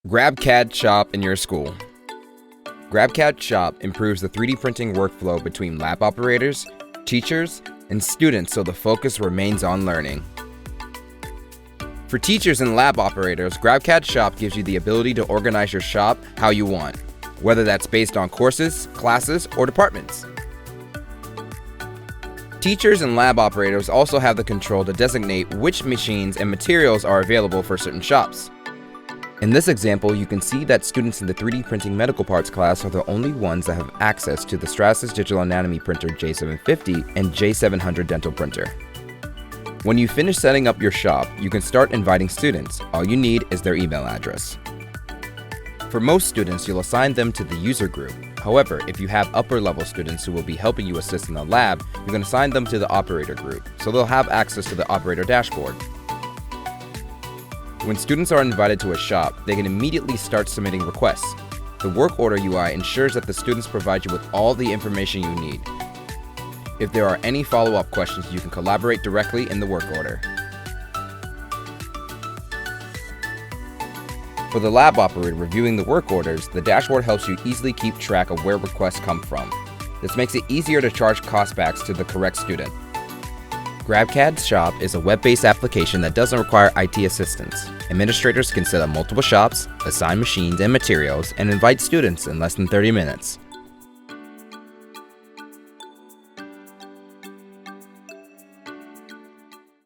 GrabCAD Shop in your school. GrabCAD Shop improves the 3D printing workflow between lab operators, teachers, and students so the focus remains on learning. For teachers and lab operators, GrabCAD Shop gives you the ability to organize your shop how you want, whether that's based on courses, classes, or departments. Teachers and lab operators also have the control to designate which machines and materials are available for certain shops. In this example, you can see that students in the 3D printing medical parts class are the only ones that have access to the Stratasys Digital Anatomy Printer J750 and J700 dental printer. When you finish setting up your shop, you can start inviting students. All you need is their email address. For most students, you'll assign them to the user group. However, if you have upper-level students who will be helping you assist in the lab, you can assign them to the operator group, so they'll have access to the operator dashboard. When students are invited to a shop, they can immediately start submitting requests. The work order UI ensures that the students provide you with all the information you need. If there are any follow-up questions, you can collaborate directly in the work order. For the lab operator reviewing the work orders, the dashboard helps you easily keep track of where requests come from. This makes it easier to charge costbacks to the correct student. GrabCAD Shop is a web-based application that doesn't require IT assistance. Administrators can set up multiple shops, assign machines and materials, and invite students in less than 30 minutes.